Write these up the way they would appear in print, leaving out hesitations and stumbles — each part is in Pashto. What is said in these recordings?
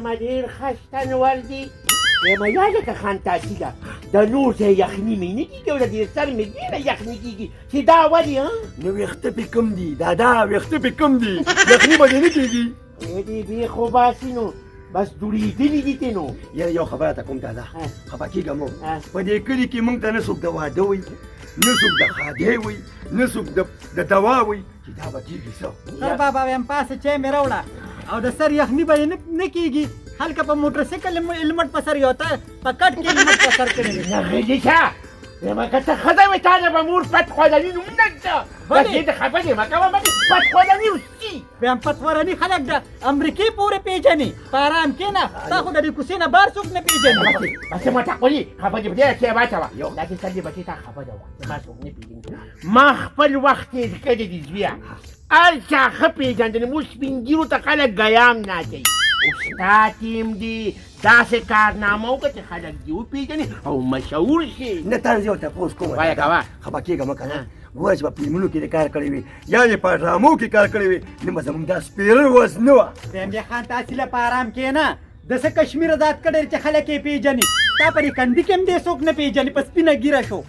ما ډېر خشتنور دي ما یاده که خانتاسي ده د نور ځای یخني مې نه کېږي او د دې سر مې ډېره یخني کېږي چې دا ولې نو ویښته پې کم دي دادا ویښته پې کم دي یخني به دې نه کېږي دې بې خو باسي نو بس دوړېدلي دي ته نو یاره یو خبره ته کوم دادا خفه کېږم په دې کلي کې موږ ته نه څوک د واده وي نه څوک د خادۍ وي نه څوک د دوا وي چې دا به کېږي څه سر بابا وایم پاسه چای مې راوړه او د سر یخني به یې نه کېږي هلکه په موټرسایکل هلمټ په سر یو ته په کټ کې هلمټ په سر کړی دی نه غلي شه ما که ته ښځه وې تا نه به مور پتخوالني نوم نه ږده بس دې ته خفه دې مه کوه مګر پتخوالني وسي وایم پتورني خلک د امریکې پورې پېژني په ارام کښېنه تا خو د دې کوڅې نه بار څوک نه پېژني بس ما تقولي خفه دې په دې کې واچوه دا چې سر دې بچې تا خفه ده ما څوک نه پېژني ما خپل وخت تېر کړی دي زویه هر چا ښه پېژندنې موږ سپین ږیرو ته خلک ګیام نه اچوي ستا ټیم دي داسې کارنامه وکړه چې خلک دې وپېژني او مشهور شي نه طنز یو تپوس کوم وایه کوه خفه کېږه مه که نه ګوره چې په فلمونو کې دې کار کړی وي یا یې په ډرامو کې کار کړی وي نه به زموږ دا سپېره وس نه وه وایم خان تاسې له په ارام کښېنه د څه کشمیر ذات کړی چې خلک یې پېژني ستا په دې کندي کې هم دې څوک نه پېژني په سپینه ږیره شو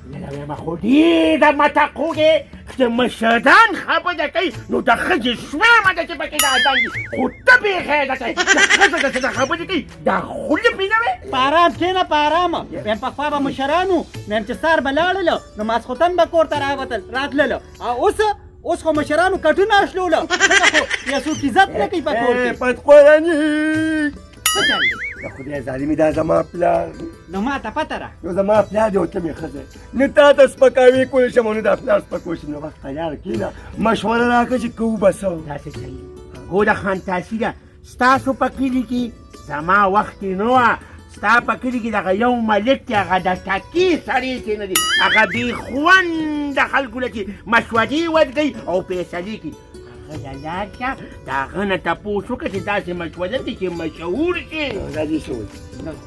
ما خو ډېره متقوږې چې مشران خبره کوي نو د ښځې شوامه ده چې پکې دا ادان دي خو ته بېخی ده چې د ښځه ده چې د خبرې کوي دا خوله پېژنې په ارام کښېنه په ارامه وایم پخوا به مشرانو وایم چې سار به لاړله نو ماسخوتن به کور ته راتلله او اوس خو مشرانو کټونه اشلوله ځکه خو یوڅوک عزت نه کوي په کور کې پتخوالني څه چل دی د خدای ظالمي دا زما پلار نو ما ته پته ده نو زما پلار دی او ته مې ښځه نه تا ته سپکاوي کولی شم او نه دا پلار سپکولی شم نو وخت تیار کښېنه مشوره راکړه چې کوو به څه داسې چل ګوره خانتاسي ده ستاسو په کلي کې زما وخت نه وه ستا په کلي کې دغه یو ملک دی هغه د ټکي سړی چې نه دي هغه بې خونده خلکو له چې مشورې ورکوي او فیصلې کوي هغه له لاړ شه د هغه نه تپوس وکړه چې داسې مشوره دي چې مشهور شي دا دې څه وایي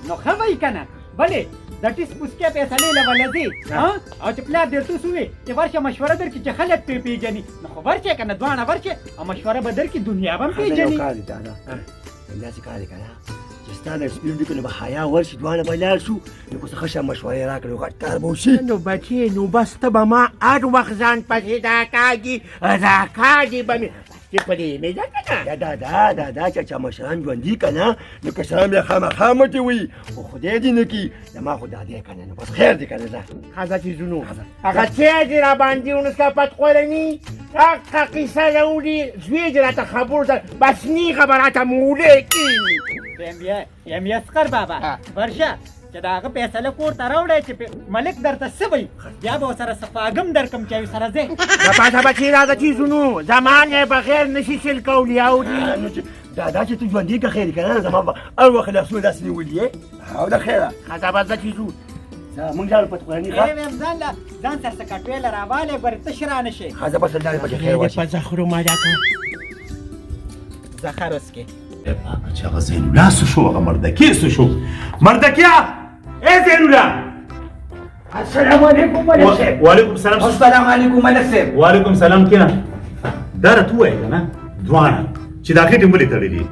نو ښه وایي که نه بلې د ټیس پوسکې فیصلې له به ځې او چې پلار دې ورته ووایي چې ورشه مشوره درکړي چې خلک پرې پېژني نو خو ورشې که نه دواړه ورشې او مشوره به درکړي دنیا به هم پېژني یو کار دی دادا داسې کار دی که نه چې ستا د سپینو ډکو نه به حیا ورشي دواړه به لاړ شو نو که څه ښه شان مشورې راکړې غټ کار به وشي نو بچې نو بس ته به ما هر وخت ځان پسې راکاږي راکاږي به مې چې په دې مې ده که نه دا چې چا مشران ژوندي که نه نو کشران بیا خامخا مټې وي خو خدای دې نه کړي زما خو دا دی که نه نو بس خیر دی که نه ځه ښځه چیزونو هغه څه دې راباندې ونسکه پتخوالني هغه قیصه راوړي زوی دې راته خبرو ته بس نی خبراته مولی کېږي یم یسقر بابا ورشه چې د هغه فیصله کور ته راوړی چې ملک درته څه وایي بیا به ورسره صفاګم درکړم چې سره ځې د پاسه بچې راځه چیزونو زمان یې بغیر نشي شل کولی اوري نو چې دا چې ته ژوندي که خیر که نه زما به هر وخت لاسونه داسې نیولي یې او د خیره ښځه به زه چیزو موږ لاړو پتخوالني ښه ځان سره څه کټویله راوالی ګورې تش را نه شي ښځه بس لاړې پکې خیر واچي په زخرو ماده کړه زخر اوس کې چې هغه زینالله څه شو هغه مردکې څه شو مردکیه ای زینالله السلام علیکم ملک صاحب وعلیکم السلام السلام علیکم ملک صاحب وعلیکم السلام کینه دا راته ووایه که نه دواړه چې دا خېټې ولې تړلې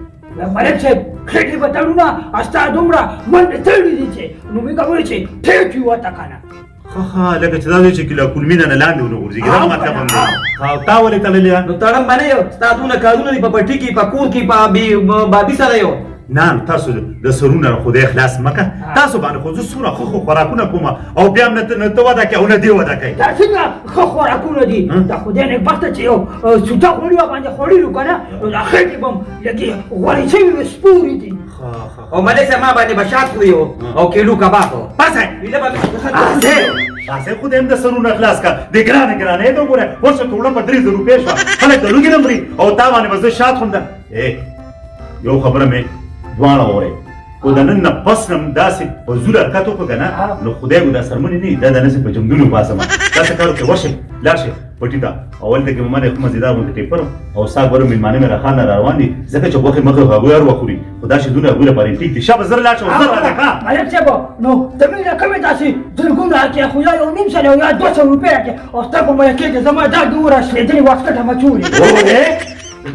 ملک صاحب خېټې به تړو نه ستا دومره منډې تړلې دي چې نو مې کولی چې ټیټ وي وته که نه ښه لکه چې دا دی چې له کلمې نه لاندې ونه غورځېږي دا مطلب هم دی تا ولې تړلې نو تړم به نه یو ستا دونه کارونه دي په پټي کې په کور کې په بابي سره یو نه تاسو د سرونه خدای خلاص مکه تاسو باندې خو زه څومره ښه خوراکونه کوم او بیا هم نه ته وده کوې او نه دې وده کوي دا څنګه ښه خوراکونه دي د خدای نېکبخته چې یو سوټه غوړي باندې خوړلو که نه نو دا خېټې به هم لږې غوړې شوي وې سپورې دي او ملک صاحب ما باندې بشات خوري او کیلو کباب بس تاسې خو دې هم د سرونه خلاص کړه د ګرانې ته وګوره ورشه توړه په 3,000 روپۍ شوه خلک د لوږې نه مري او تا باندې به زه شات خورم یو خبره مې دواړه واورئ خو د نن نه پس نه داسې په زور حرکت وکړه که نه نو خدای به دا څرمنې نه وي دا داسې په جنګونو باسم داسې کار وکړئ ورشئ لاړ شئ پټي ته اول ته کې به مانې ښه مزېدار غوندې ټیپر او ساګ ورو مېلمانه مې راخان را روان دي ځکه چې غوښې مخې هغوی هر وخت خوري خو دا شیدونه هغوی لپاره ټیک دي شابه زر لاړ شه زر راځه ملک صاحب نو ته مې نه کومې داسې زرګونه راکړې خو یا یو نیم سل او یا 200 روپۍ راکړې او ستا په ملکې کې زما دا دومره شلېدلې واسکټ مچولې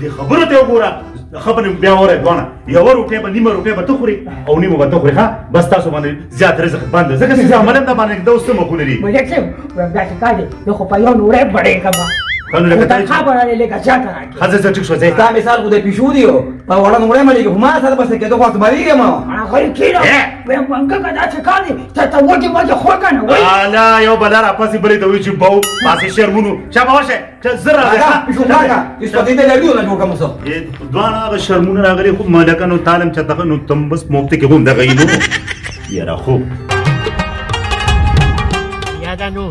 دې خبرو ته وګوره خبر بیا وره دوانه یو روپۍ به نیمه روپۍ به ته خوري او نیمه به ته خوري ښه بس تاسو باندې زیات رزق بند ځکه چې عمل هم د باندې دا اوس څه مخونه دي ملک صاحب داسې کار دی زه خو په یو نوری بړېږم کنو لکه تنخوا به رالې لږه زیاته راکړي ښه زه ټیک شو ځئ دا مثال خو د پیشو دی په وړه نومړی ملګي خو ما سره بس کېدو خو مریږم هغه کېنه وایم منګه داسې کار دی ته وږې مږې خور که نه وایي الا یو بلا راپسې بلې ته وایي چې بو پاسې شرمونو شابه ورشه زر راځه پیشو راکړه اسپاتې ته لګیو نه جوړ کړم څه دوانه هغه شرمونه راغلي خو ملکه نو تعلم چته نو تم بس مفت کې هم دغه نو یاره خوب یاده نو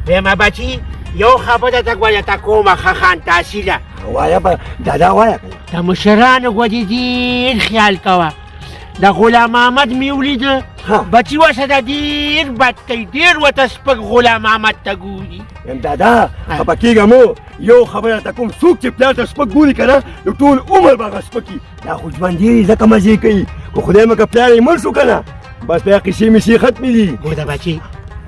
ویمه بچی یو خبره ته ګویه ته کومه ښه خان تحصیله وایه به دادا وایه د مشرانو ګوډې ډېر خیال کوه د غلام محمد مې ولیده بچي ورسره ډېر بد کوي ډېر ورته سپک غلام محمد ته ګوري یم دادا خفه کېږم یو خبره ته کوم څوک چې پلار ته سپک ګوري که نه نو ټول عمر به هغه سپکي دا خو ژوند دی ځکه مزې کوي خو خدای مه که پلار یې مړ شو که نه بس بیا قیسې میسې ختمې دي ګوره بچي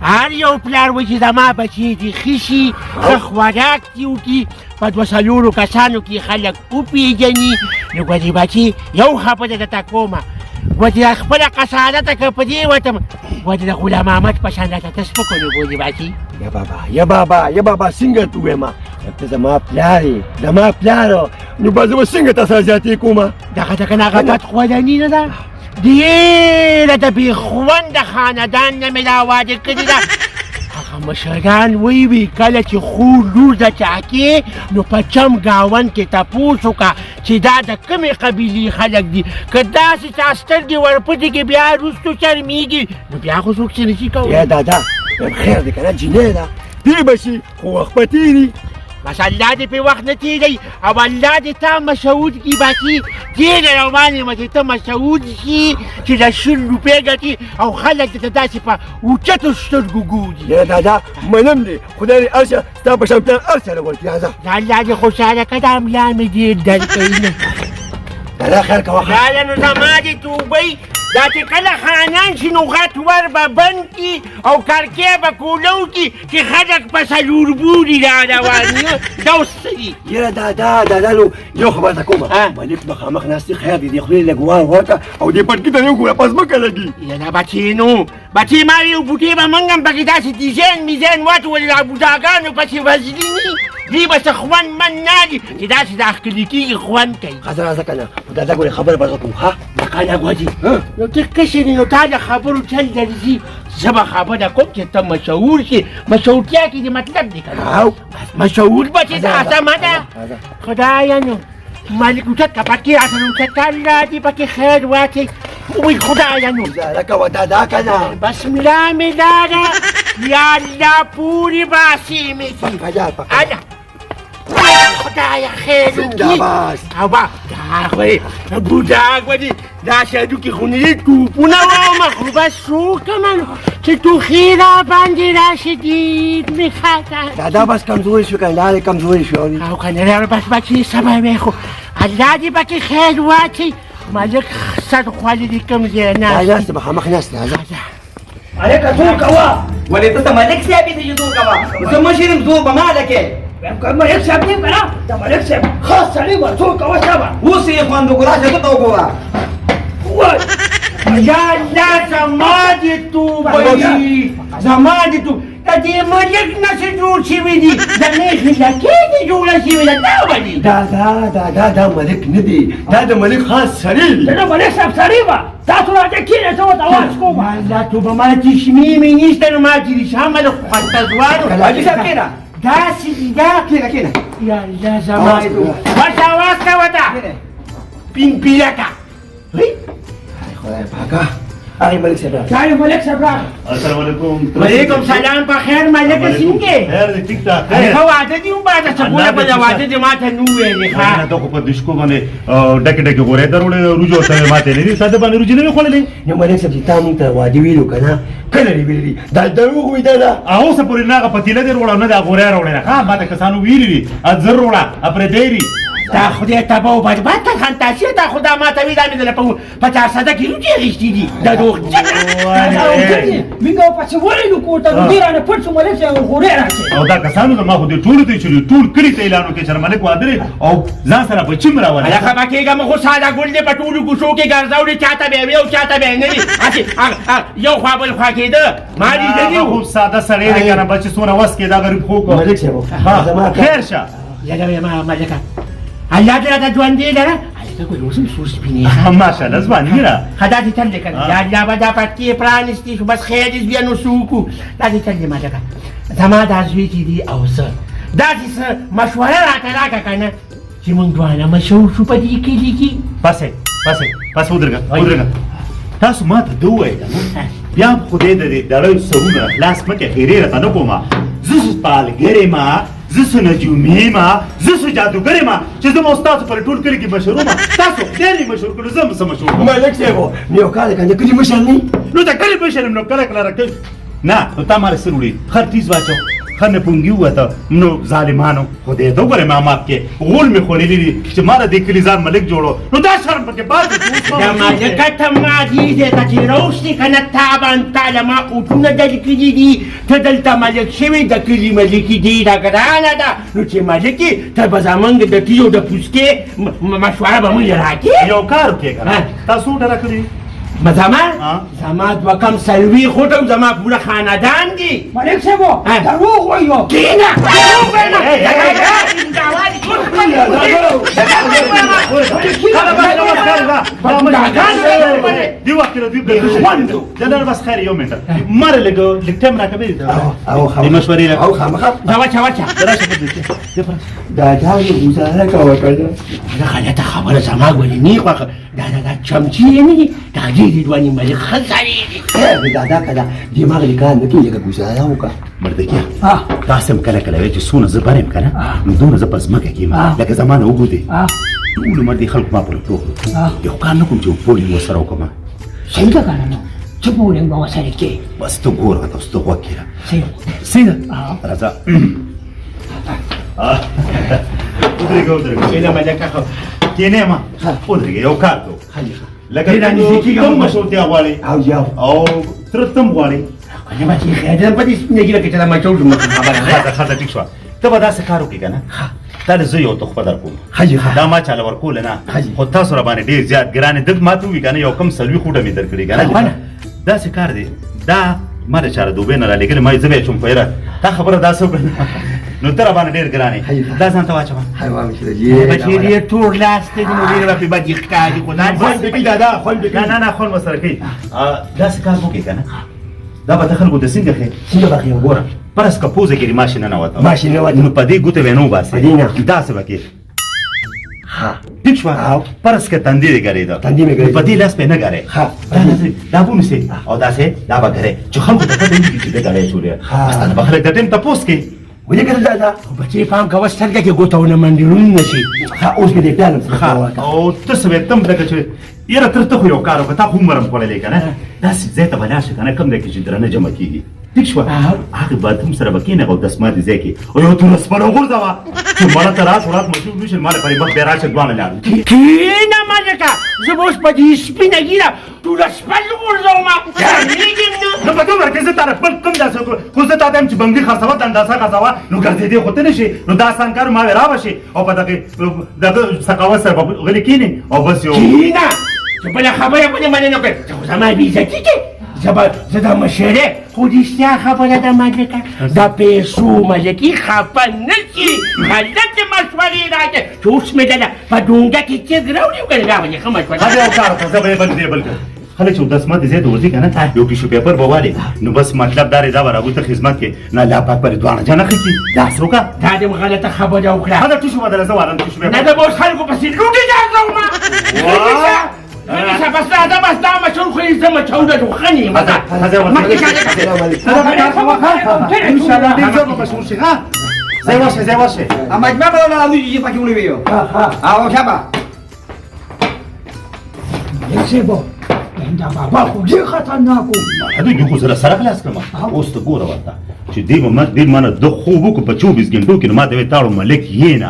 هر یو پلار وایي چې زما بچي دي ښه شي ښه خوراک دي وکړي په دوه څلورو کسانو کې خلک وپېژني نو ګوډې بچي یو خبره درته کومه ګوډې خپله قصادته که په دې وتم ګوډې د غلام محمد په شان راته ته سپک ونو ګوډې بچي یا بابا څنګه ته ووایم ته زما پلار یې زما پلار نو به زه به څنګه تا سره زیاتې کومه دغه دغه نه هغه بدخوالني نه ده ډېره د بېخونده خاندان نه مې دا واده کړې ده هغه مشران ویوي کله چې خور لور د چاکې نو په چم ګاون کې تپوس وکړه چې دا د کومې قبیلې خلک دي که داسې چا سترګې ورپټې کې بیا وروستو شرمېږي نو بیا خو څوک څه نشي کولی یا دادا خیر دی که نه جینۍ ده تېر به شي خو وخت به تېري بس الله دې پې وخت نه تېروي او الله دې تا مشهور کړي بچي ډېره روان یم چې ته مشهور شي چې د 100 روپۍ ګټي او خلک درته داسې په اوچتو سترګو ګوري یا دادا منم دی خدای دې هر څه ستا په شان پلار هر څه راورکړي راځه الله دې خوشحاله کړه دا ملا مې ډېر درد کوي نه دادا خیر کوه دا نو زما دې توبۍ دا چې کله خانان شي نو غټ ور به بند کي او کړکۍ به کولو کي چې خلک په څلوربوري را روان دا اوس څه دي یاره دادا نو یو خبره ته کومه ملک مخامخ ناستې خیر دی دې خولې لږ وار ورکړه او دې پټکي ته یې وګوره په ځمکه لګي یاره بچې نو بچې ما یو بوټې به موږ هم پکې داسې ډیزاین میزاین واچولې دا بوټاګانو پسې وزلیني دوی به څه خوند من نه دي چې داسې دا ښکلي کېږي خوند کوي ښځه راځه که نه دادا ګورې خبره به زه کوم ښه دقانه ګوډي نو ته کشر نو تا د خبرو چل درځي زه به خبره کوم چې ته مشهور شي مشهورتیا کې دې مطلب دی که نه مشهور به چې دا سمه ده خدایه نو مالک اوچت که پکې راته نو اوچتکاري را دي پکې خیر واچئ وی خدایه نو ګزاره کوه دادا که نه بسم الله مې داده یا الله پوری باسي مې شي اله خدایه خیر وکړي او با دا خو بوډا ګوډي دا شهادوکي خو نه دي توپونه واومه خو بس شو کمن چې توخي را باندې راشي ډېر مې خاطر دادا بس کمزوري شو که نه کمزوري شو او که نه بس بچې سبا مې خو الله دې پکې خیر واچي مالک سر خوالي دې کوم ځای نه ناستې مخامخ ناستې هلکه زور کوه ولې ته ته ملک صاحب یې چې زور کوه زه مشر یم زور به ما هلکې ملک صاحب دی که نه د ملک صاحب خاص سړی وه څوک کوه صاحبه اوس یې خوند وګوره شه ته وګوره یا الله زما دې توبه زما دې توبه د دې ملک نه څه جوړ شوي دي د میخې لکې دې جوړه شوې ده دا به دي دا ملک نه دی دا د ملک خاص سړی دی د ملک صاحب سړی وه تاسو راځئ کښېنئ زه ورته اواز کوم الله توبه ما چشمې مې نشته نو ما چې شامه د خونتزوارو حاجي صاحب کښېنه داسې دي دا کښېنه یا الله زما دې ورته اواز کوه ته پینپیلکه خدای پاکه هغې ملک صاحب راغی چای ملک صاحب راغی السلام علیکم وعلیکم سلام په خیر ملکه څنګه خیر دی ټیک ټاک هغه واده دی وباده څپونه په دا واده دی ماته نو ویلې ښه ته خو په دشکو باندې ډکې ډکې غورې درولې روجو ته ماته نه دي ساده باندې روجي نه خوړلې نو ملک صاحب چې تا مونږ ته واده ویلو که نه کله دې ویلي دا دروغ وي دا اوس پورې نه هغه پتیله دې وروړه نه دا غورې راوړې ښه ما ته کسانو ویلي دي ا زر وروړه ا پرې دیری تا خدای تبا و برباد کړ خانتاشي تا خدا ما ته وی دا مې دله په 50 کیلو دې اخیستي دي دا روغتیا منګه پڅ ورې نو کوټه دې رانه پټ ملک شه غوړې راځي او دا کسانو زما خو دې ټول ته چې ټول کړي ته اعلان وکړي چې ملک واده او ځان سره په چم راوړل هغه خبا کېږم خو ساده ګل دې په ټولو کوڅو کې ګرځاوړي چاته به وي او چاته به نه وي یو خوا بل خوا کېده ما لیدلي خو وو ساده سړی دی کنه بچ سونه وس کې دا غریب خو کو ملک صاحب زما خیر شه لکه ما ملکه الله دې راته ژوندې لره هلکه ګل اوس هم سور سپینې ماشاءالله ځواني را خدا دې تل دې کنه یا الله به دا پټکې پرانستي شو بس خیر دې بیا نو سوکو دا دې تل دې ملکه زما دا زوی چې دي او زه داسې څه مشوره راته راکړه کنه چې مونږ دواړه مشهور شو په دې کلي کې پس ودرګه تاسو ما ته دوه وایي بیا خدای دې دړې سرونه لاس مکه خیره راته نه کومه زه پالګری ما زه نجومي ما زه جادوګر ما چې زه مو تاسو پر ټول کلی کې مشهور ما تاسو ډېر مشهور کړو زه هم مشهور ملک صاحب نیو کال کنه کلی مشر نه نو دا کلی مشر نو کله راکې نه نو تا مال سروري خر تیز واچو خنه پونګي وته نو ظالمانو خدای ته وګوره ما ماپ کې غول می خولې دي چې مال دې کلی ځان ملک جوړو نو دا شرم پکې باندې دا ملکه ته ما دې ته چې روشتي کنه تابان تعالی ما اوټونه دل کړي دي ته دلته ملک شوی د کلی ملکی دی دا ګرانه ده نو چې ملکی ته به زمونږ د تیو د پوسکې مشوره به مونږ راکړي یو کار وکړه کنه تاسو ډېر کړی زما دوه کم سلوي خوټم زما پوره خاندان دي ملک صاحب دروغ وایو کینه دی وخت جنرال بس خیر یو منټ مر لګو لکټم راکبي او د مشورې او خامخا دا واچا دا یو گزاره کوي کنه دا غلطه خبره زما ګولې نه خوخه دا چمچي نه دا دې دواني ملک خزاري دي دا کدا دماغ لیکان نه کیږي گزاره وکړه مرده تاسو کله کله وی چې سونه زبرم کنه نو دونه ز پس مکه کیما لکه زمانه وګورئ ټول مردي خلق ما پر ټوکو یو کار نه کوم چې پولی وسره وکم څنګه کنه څه پولی ما وسره کې بس ته ګوره تاسو ته وکړه سیده راځه ودرېږه نه ملکه خو کینه ما ودرېږه یو کار کوو لکه کوم مشورتیا غواړي او تر تم غواړي کنه ما چې خیر په دې سپینګیره کې چې ما چوټ مو خبره خاطر ټیک شو ته به داسې کار وکړې کنه تا زه یو تخفه در کوم دا ما چاله ورکول نه خو تاسو را باندې ډېر زیات ګرانې دغ ما ته ووایي کنه یو کم سلوي خوټه مې درکړې کنه داسې کار دی دا ما د چاره دوبۍ نه رالېږلې ما یې زه به یې چوم پیره تا خبره داسې وکړه نو ته را باندې ډېر ګرانې دا ځان ته واچوه بچې دې ټول لاس ته دې نو ډېر په بد ښکاري خو دا خوند پکې دادا خوند پکې نه خوند وسره کوي داسې کار وکړې کنه دا به د خلکو د څنګه څنګه بخي ګوره پرس که پوزه کې ماشین نه وته ماشین نه وته نو په دې ګوته ونه وباسي دا څه وکړي ها ټیک شو پرس که تندې دې ګرې تندې مې ګرې په دې لاس په نه ګرې ها دا بو نسي او دا څه دا به ګرې چې خلکو ته پته وي چې دې ګرې جوړه اصل به خلک د ټیم تاسو کې ولې کړه دادا بچې پام کوه سترګه کې ګوتونه منډلون نشي اوس کې دې پلان او تاسو به تم دغه چې یره تر ته یو کار وکړه خو مرم کولای کنه دا څه ته بلاش کنه کم دغه چې درنه جمع کیږي ټیک شو هغه بعد هم سره بکینه او دسمه دي ځکه او یو تر سپړو غورځوا چې مړه تر رات ورات مشو نشل مال پرې مخ به راشه دوانه لاړ کینه ملکه زه اوس په دې سپینه ګیره ټول شپل ورځوم نو په کومه کې زه طرف بل کوم داسې خو زه تا دم چې بنګي خرڅوا د اندازه غزوا نو ګرځې دې خو ته نشي نو دا آسان کار ما را وشي او په دغه سقاوت سره غلي کینی او بس یو کینه چې بل خبره په دې باندې نه کوي خو زما بي عزتي کې زه دا مشره خو دې خبره ده ملکه دا پیسو ملکي خفه نه شي غلطې مشورې راکړي چې اوس مې دله په ډونګه کې چیګ راوړي او کنه دا باندې ښه مشوره هغه یو کار وکړه زه به یې بل دې بل خلک چې دسمه دې زیات ورځي کنه یو ټیشو پیپر به والي نو بس مطلب دا دا ورغو ته خدمت کې نه لا پاک پر دوانه جنه خېږي دا څوک دا دې غلطه خبره وکړه هغه ټیشو بدل زه وارم ټیشو نه دا اوس خلکو پسې لوټي راځم ما بس دا بس دا ما شو خو زما چاوده جو خني ما هذا ما ان شاء الله دې زما مشهور شي ها زي واشه اما اجمع ولا لا يجي پکې ولې ویو او شابه یسبو دا بابا خو دې خطرناکو هذا جو سره خلاص کما اوس ته ګوره ورته چې دې مانه د خوب وکړو په 24 غنټو کې نو ما ته وې تاړو ملک یې نه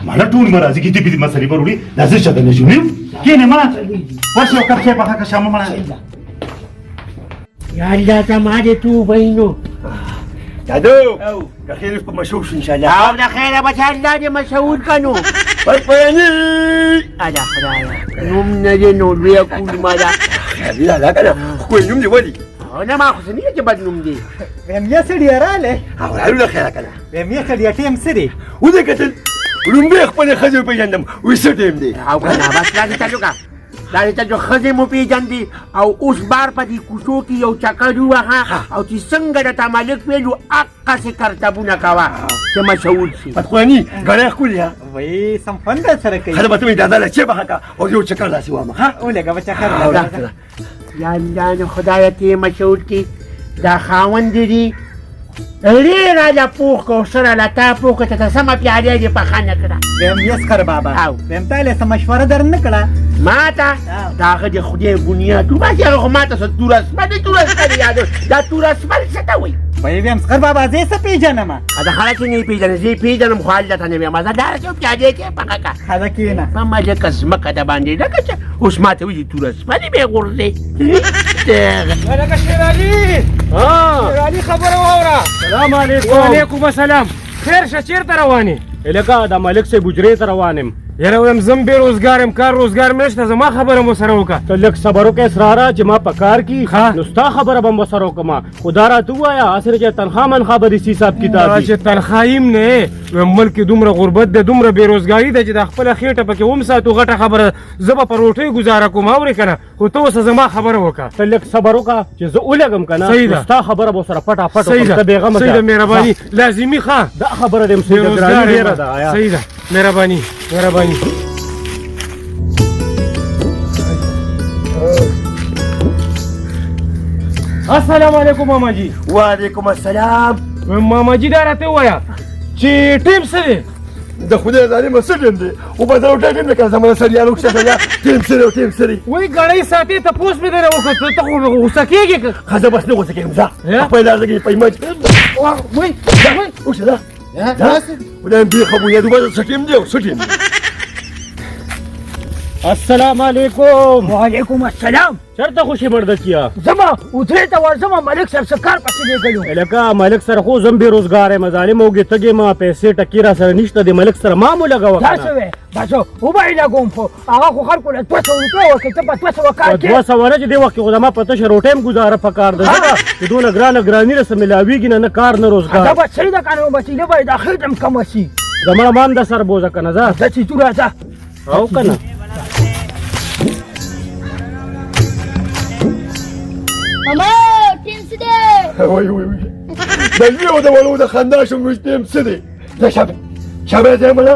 مالا ټول مرازي کې دې مسلې پر وړي لازم شته نه جوړیو کینه ما ورشه او کړه په هغه شامه ما یا الله زما دې تو بینو دادو که خیر په مشهور شو ان شاء الله او د خیره بچه الله دې مشهور کنو پرپیانی ادا خدایا نوم نه دې نو لوی کول ما دا خیر لا کنه خو نوم دی ولی او نه ما خو څنګه چې بد نوم دی ویم یې سړی رااله او راځو خیر کنه ویم یې سړی ټیم سری و دې کتل لومبه خپل خځه پیژندم و څه ټیم دی او کنه بس راځي چلو کا دا دې ته خزه مو پیژندې او اوس بار په دې کوڅو کې یو چکر ووهه او چې څنګه د مالک ویلو هغسې کرتبونه کوه چې مشهور شي پتخواني ګړی ښکلې ها وای سم فن در سره کوي خله به ته مې دادا له چېبه حکه او یو چکر داسې وامه ها ولګه به چکر یا الله نو خدایه ته مشهور کړي دا خاوند دي ډېره د پوخ کو سره له تا پوخ ته ته سمه پیالې دې پخه نه کړه ویم یسخر بابا او. ویم تاله څه مشوره در نه کړه ما ته د هغه د خدای بنیاد وباسي هغه خو ما ته څه تور اسمن تور اسمن یادو دا تور اسمن څه ته وایي وای ویم سخر بابا زه څه پیژنم دا خلک نه پیژنې زه پیژنم خو حالت نه ویم دا چې پیالې کې پخه کا خدا کینا په مالک ازمکه د باندې لکه چې اوس ما ته وایي تور اسمن به غورځي ولکه شیر علي شیر علي خبره واوره سلام علیکم وعلیکم السلام خیر شه چیرته روانې لکه د ملک صاحب حجرې ته روان یم یاره وایم زم بې روزګار یم کار روزګار مې نشته زما خبره مو سره وکړه ته لږ صبر وکړه اسراره چې ما په کار کې نو ستا خبره به مو سره وکړم خو دا راته ووایه هسې چې تنخوا منخوا به دې حساب کتاب چې تنخوا یم نه وایم ملک دومره غربت ده دومره بېروزګاري ده چې د خپله خېټه پکې ومساتو غټه خبره زه به په روټۍ ګزاره کوم اورې که نه خو ته اوسه زما خبره وکړه ته لږ صبر وکړه چې زه ولګم که نه صحیح ده ستا خبره به سره پټافټ وکړم ته بېغمه صحیح ده مهرباني لازمي ښه دا خبره دې ګراني ډېره ده صحیح ده مهرباني مهرباني السلام علیکم ماما جی وعلیکم السلام ماما جی دا راته ووایه چې ټیم څه دی د خدای ظالمه څه ټیم دی وبدل وټه ټیم نه کړه زمانه سریالو کښته ده ټیم سره او ټیم سره وای ګړی ساتي تپوس مې درنه وکړ ته خو غوسه کېږې که خزه بس نه غوسه کېږم ځه خپل لار کې پیمج وای اوسه ده خدای دې خبرې یادو بس څه ټیم دی او څه ټیم السلام علیکم وعلیکم السلام چېرته خوشي مرده کیا زما ودرې ته ورځم ملک صاحب څه کار پسې لېږلو لکه ملک سره خو زم بېروزګار یم ظالم اوږې تږې ما پیسې ټکي را سره نشته د ملک سره ما مو لګوه دا څه وې بس وبه یې لګوم خو هغه خو خلکو له 200 روپۍ ورکړې ته په 200 کار کې 200 نه چې دې وخت کې خو زما په تشه روټۍ هم ګزاره پکار ده ځکه چې دونه ګرانه ګراني رسه ملاویږي نه کار نه دا روزګار به صحیح ده که نه وسیله به یې د اخر دم کمه شي زما مان د سر بوزه که نه ځه ځه چې تو راځه او که نه ماما ټیم څه دی وای وای وای د لوی او د وړو د خندا شم ټیم څه دی دا شابه دې مله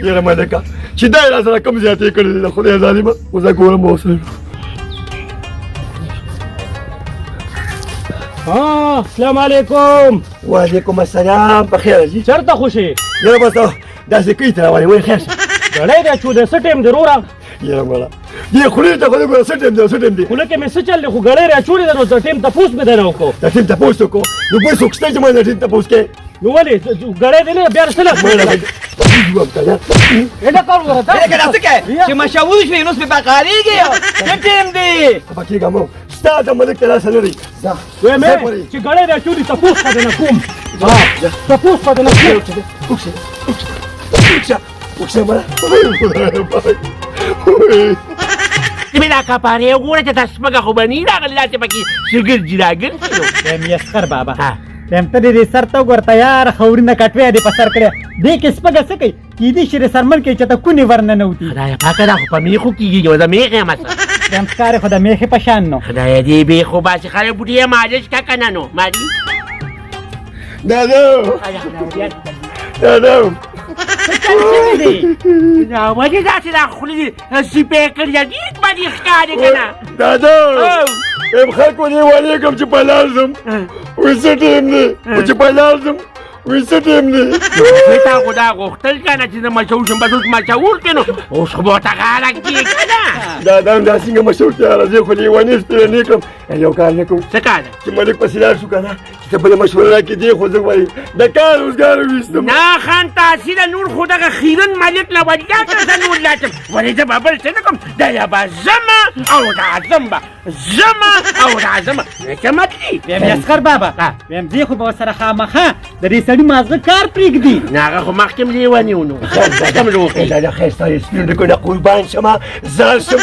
یاره ملکه چې دا یې را سره کم زیاتې کړې دي د خدای ظالمه اوس زه ګورم اوس السلام علیکم وعلیکم السلام په خیر راځي چېرته خوشي یاره بس داسې کوي ته روانې وایي خیر شه ګړی دی چودې څه ټیم دی وروره یاره مړه دې خولې ته خو دې ګوره څه ټیم دی څه ټیم دی خو لکه مې څه چل دی خو ګړی راچولې ده نو د ټیم تپوس مې درنه وکړو د ټیم تپوس وکړو نو بل څوک شته چې ما د ټیم تپوس کوې نو ولې ګړی دی نه بیا رسله اډه کار ورته لکه دا څه کوې چې مشهور شوې نو اوس پې پکارېږي څه ټیم دی خفه کېږه مو ستا د ملک ته لاسه لري ځه ویم چې ګړی راچولې تپوس به درنه کوم تپوس به درنه کوم وکشه مړه مې دا کپارې وګوره چې دا سپږه خو به نه وي راغلې داسې پکې چې ګرځي راګرځي نو ویم یسخر بابا ویم ته دې سر ته وګوره تیار خورینه کټوی دې په سر کړې دې کې سپږه څه کوي کیدای شي د سرمن کې چې ته کونې ورننوتي خدایه پاکه دا خو په میخو کېږي نو د میخ یم څه ویم ښکارې خو د میخې په شان نو خدایه دې بیخو باسي خلک بوټي یې مالش که که نه نو مالي دادو دادو ولې داسې دا خولې سیپې کړي دي ډېر باندې ښکارې که نه دادو یم خلکو دې ولیږم چې په لار ځم وایي څه ټیم دی چې په لار ځم وایي څه ټیم دی تا خو دا غوښتل که نه چې زه مشهور شم بس اوس مشهور کړې نو اوس خو به ورته غاړه کړې که نه دا دام دا څنګه مشهورتیا راځي خو لیوني سپېرنې کړم یو کار نه کوم څه کار ده چې ملک پسې لاړ شو که نه چې ته بله مشوره راکړې دی خو زه وایي د کار روزګار ویستم نه خان تحصیله نور خو دغه خیرن مالک له وجه که زه نور لاړم ولې زه به بل څه نه کوم دا به ځمه او راځم به ځمه او راځمه څه مطلب ویم اسقر بابا ویم ځې خو به ورسره خامخا د دې سړي مازغه کار پرېږدي نه هغه خو مخکې م لیوني و نو څه م وکړي دا ښه ستا یې سپین دکو نه قربان شمه زار شم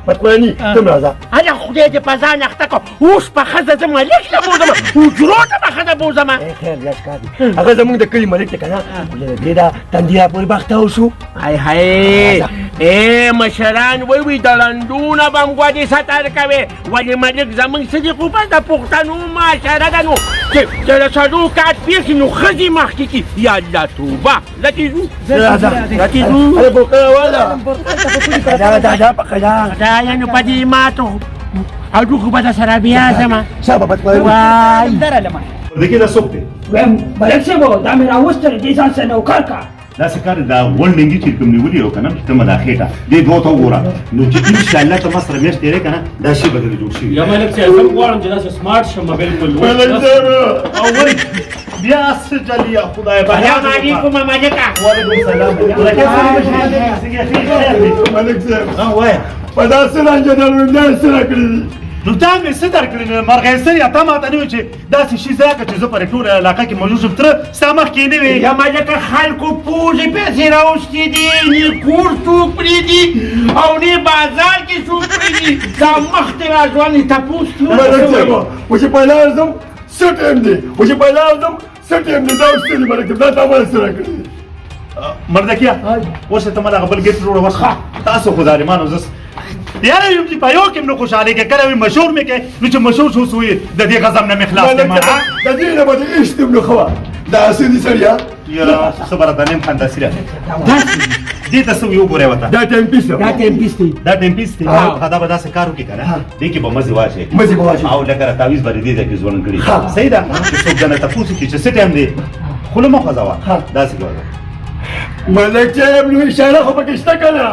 مطمئني ته م راځه هله خدای دې په ځان اخته کړه اوس په ښځه زه ملک ته بوځمه حجرو ته به ښځه بوځمه خیر بیا ښکار دی هغه زمونږ د کلي ملک دی که نه خو د دې دا تندي را پورې بختاو شو های های مشران ووی د لنډونه به م ګوډې سطر کوې ولې ملک زموږ څه دي خو بس د پښتنو معاشره ده نو چې د سړو کار پېښ شي نو ښځې مخکې کړي یا الله توبه زه چې ځو زه چې ځو هله بوکړه واله دا پکه ده خدایه نو په دې ماتو هډوکو به درسره بیا ځمه شابه مطمئني وای دره لمه ورته کې دا څوک دی ویم ملک صاحب دا مې راوستل دې ځان سره نوکر کا داسې کار دا ولډنګي چې کوم نیولي او که نه چې ته مدا خېټه دې دوه ته وګوره نو چې انشاءالله ته ما سره میاشت تېرې که نه دا شي به درې جوړ شوي یا ملک صاحب زه غواړم چې داسې سمارټ شم بالکل ملک صاحب او وایي بیا څه جلي یا خدای به سلام علیکم ملکه وعلیکم السلام ملک صاحب ها وایه په داسې رانجه د لومړی سره کړي دي نو دا مې څه درکړي مرغېسر یا تا ماته نه وي چې داسې شي زه که چې زه پر ټوله علاقه کې موجود شم تره ستا مخکې نه وي یا ملکه خلکو پوزې پیسې راوستې دي نه کور څوک پرېږدي او نه بازار کې څوک پرېږدي دا مخکې را ځوانې تپوس ملک صاحب و چې په لار ځم څه ټیم دی و چې په لار ځم څه ټیم دی دا اوس څه دي ملک صاحب دا تا ما سره کړي دي مردکیا اوس ته ما دغه بل ګیټ جوړه وسخه تاسو خو ظالمانو زس یاره یم چې په یو کې نو خوشاله کې کله مشهور مې کې نو چې مشهور شو سوې د دې غزم نه مخلاص ته ما د دې نه به دې اشتم نو خوا دا څه دي سړیا یاره صبر ته نیم خندا سره دې ته سو یو ګورې وته دا ټیم پیس دا ټیم پیستی دا ټیم پیس دی دا به داسې کارو کې کنه دې کې به مزه واشه مزه به واشه او لکه تعویذ باندې دې ځکه ځوړن کړی صحیح ده چې څوک جنته تاسو کې چې څه ټیم دی خو له مخه ځوا داسې کوه ملک صاحب نو اشاره خو پکې شته که نه